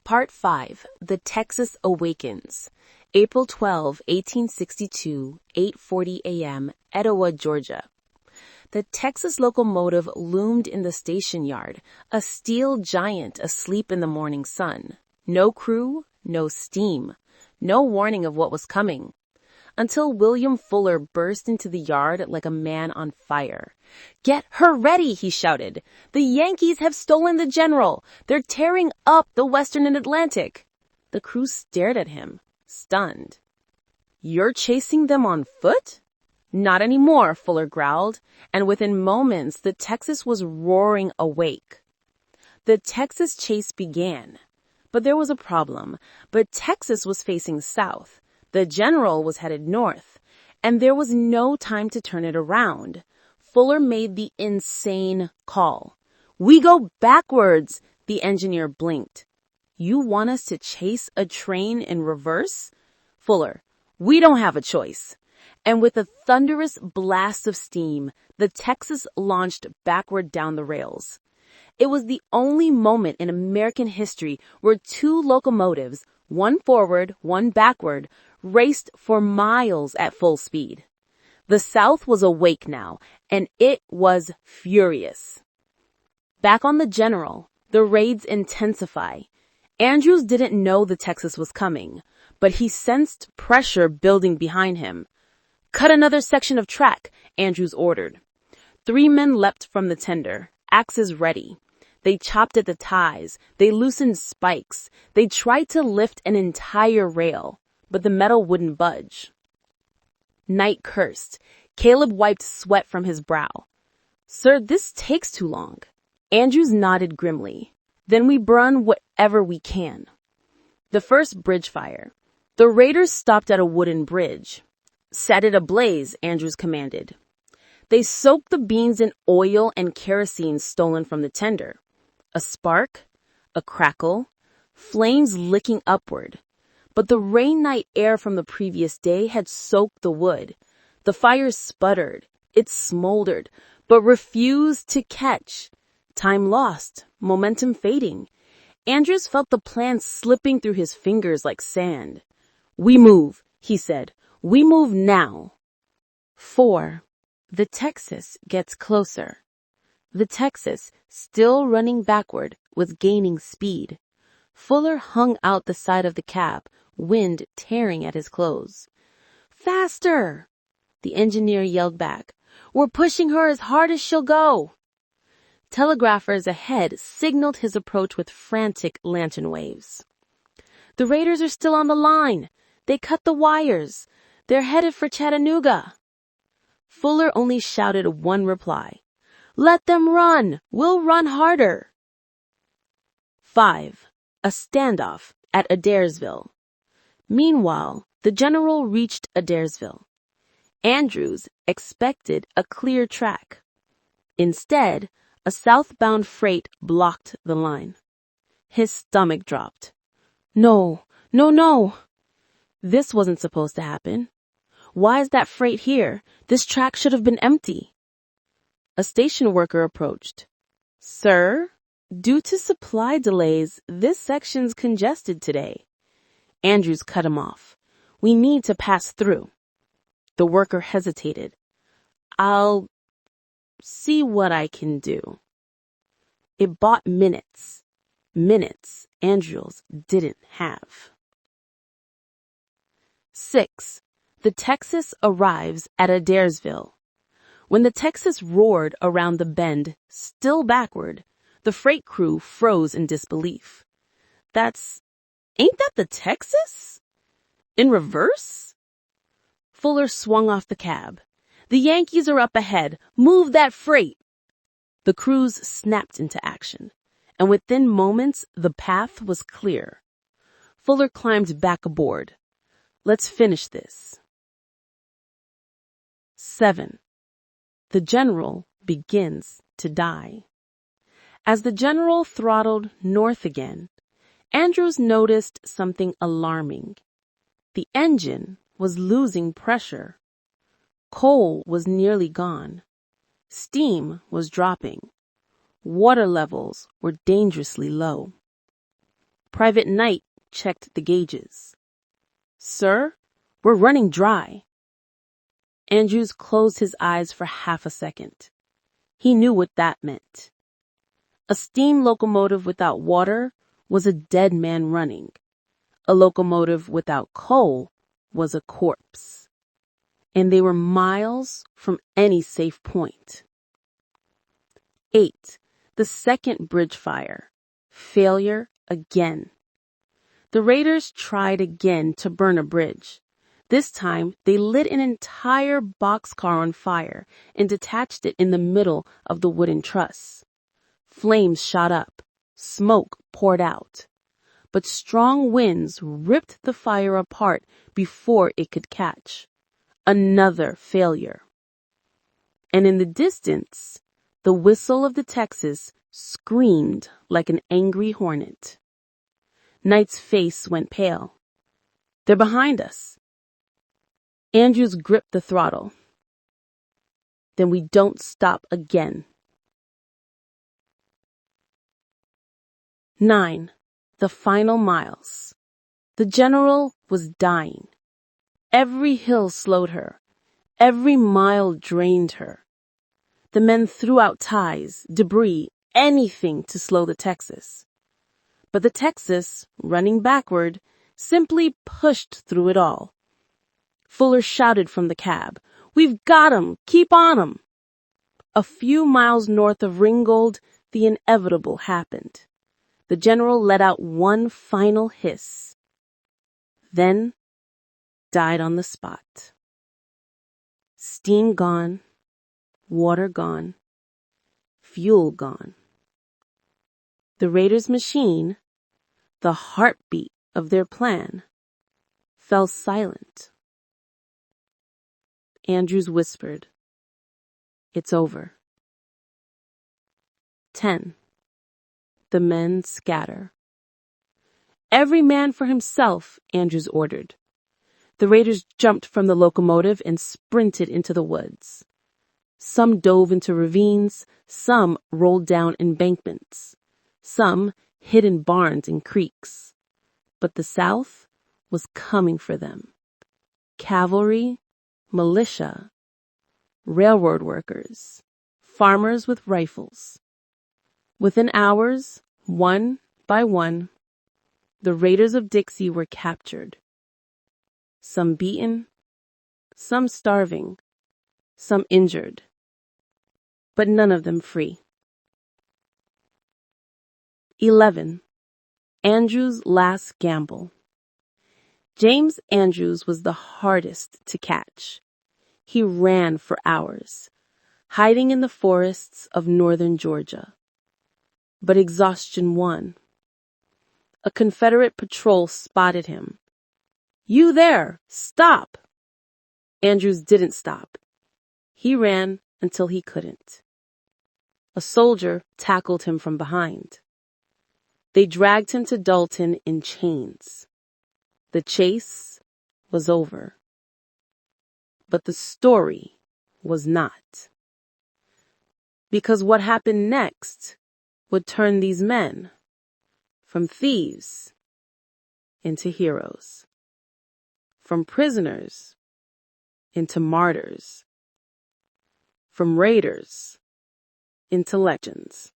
Part 5. The Texas Awakens. April 12, 1862, 8:40 a.m., Etowah, Georgia. The Texas locomotive loomed in the station yard, a steel giant asleep in the morning sun. No crew, no steam, no warning of what was coming. Until William Fuller burst into the yard like a man on fire. "Get her ready," he shouted. "The Yankees have stolen the General. They're tearing up the Western and Atlantic." The crew stared at him, stunned. "You're chasing them on foot?" "Not anymore," Fuller growled, and within moments the Texas was roaring awake. The Texas chase began. But there was a problem. But Texas was facing south. The General was headed north, and there was no time to turn it around. Fuller made the insane call. "We go backwards," the engineer blinked. "You want us to chase a train in reverse?" "Fuller, we don't have a choice." And with a thunderous blast of steam, the Texas launched backward down the rails. It was the only moment in American history where two locomotives, one forward, one backward, raced for miles at full speed. The South was awake now, and it was furious. Back on the General, the raids intensify. Andrews didn't know the Texas was coming, but he sensed pressure building behind him. "Cut another section of track," Andrews ordered. 3 men leapt from the tender, axes ready. They chopped at the ties. They loosened spikes. They tried to lift an entire rail, but the metal wouldn't budge. Knight cursed. Caleb wiped sweat from his brow. "Sir, this takes too long." Andrews nodded grimly. "Then we burn whatever we can." The first bridge fire. The raiders stopped at a wooden bridge. "Set it ablaze," Andrews commanded. They soaked the beams in oil and kerosene stolen from the tender. A spark, a crackle, flames licking upward. But the rain night air from the previous day had soaked the wood. The fire sputtered, it smoldered, but refused to catch. Time lost, momentum fading. Andrews felt the plan slipping through his fingers like sand. "We move," he said. "We move now." 4. The Texas gets closer. The Texas, still running backward, was gaining speed. Fuller hung out the side of the cab, wind tearing at his clothes. "Faster!" the engineer yelled back. "We're pushing her as hard as she'll go." Telegraphers ahead signaled his approach with frantic lantern waves. "The raiders are still on the line. They cut the wires. They're headed for Chattanooga." Fuller only shouted one reply. "Let them run! We'll run harder!" 5. A standoff at Adairsville. Meanwhile, the General reached Adairsville. Andrews expected a clear track. Instead, a southbound freight blocked the line. His stomach dropped. No. This wasn't supposed to happen. Why is that freight here? This track should have been empty. A station worker approached. "Sir, due to supply delays, this section's congested today." Andrews cut him off. "We need to pass through." The worker hesitated. "I'll see what I can do." It bought minutes. Minutes Andrews didn't have. 6. The Texas arrives at Adairsville. When the Texas roared around the bend, still backward, the freight crew froze in disbelief. Ain't that the Texas? In reverse? Fuller swung off the cab. "The Yankees are up ahead. Move that freight." The crews snapped into action, and within moments the path was clear. Fuller climbed back aboard. "Let's finish this." 7. The General begins to die. As the General throttled north again, Andrews noticed something alarming. The engine was losing pressure. Coal was nearly gone. Steam was dropping. Water levels were dangerously low. Private Knight checked the gauges. "Sir, we're running dry." Andrews closed his eyes for half a second. He knew what that meant. A steam locomotive without water was a dead man running. A locomotive without coal was a corpse. And they were miles from any safe point. 8. The second bridge fire. Failure again. The raiders tried again to burn a bridge. This time, they lit an entire boxcar on fire and detached it in the middle of the wooden truss. Flames shot up. Smoke poured out. But strong winds ripped the fire apart before it could catch. Another failure. And in the distance, the whistle of the Texas screamed like an angry hornet. Knight's face went pale. "They're behind us." Andrews gripped the throttle. "Then we don't stop again." 9. The final miles. The general was dying. Every hill slowed her. Every mile drained her. The men threw out ties, debris, anything to slow the Texas. But the Texas, running backward, simply pushed through it all. Fuller shouted from the cab, "We've got 'em! Keep on 'em!" A few miles north of Ringgold, the inevitable happened. The general let out one final hiss, then died on the spot. Steam gone, water gone, fuel gone. The raiders' machine, the heartbeat of their plan, fell silent. Andrews whispered, "It's over." 10. The men scatter. "Every man for himself," Andrews ordered. The raiders jumped from the locomotive and sprinted into the woods. Some dove into ravines, some rolled down embankments, some hid in barns and creeks. But the South was coming for them. Cavalry, militia, railroad workers, farmers with rifles. Within hours, one by one, the raiders of Dixie were captured. Some beaten, some starving, some injured, but none of them free. 11. Andrews' last gamble. James Andrews was the hardest to catch. He ran for hours, hiding in the forests of northern Georgia. But exhaustion won. A Confederate patrol spotted him. "You there! Stop!" Andrews didn't stop. He ran until he couldn't. A soldier tackled him from behind. They dragged him to Dalton in chains. The chase was over. But the story was not. Because what happened next would turn these men from thieves into heroes, from prisoners into martyrs, from raiders into legends.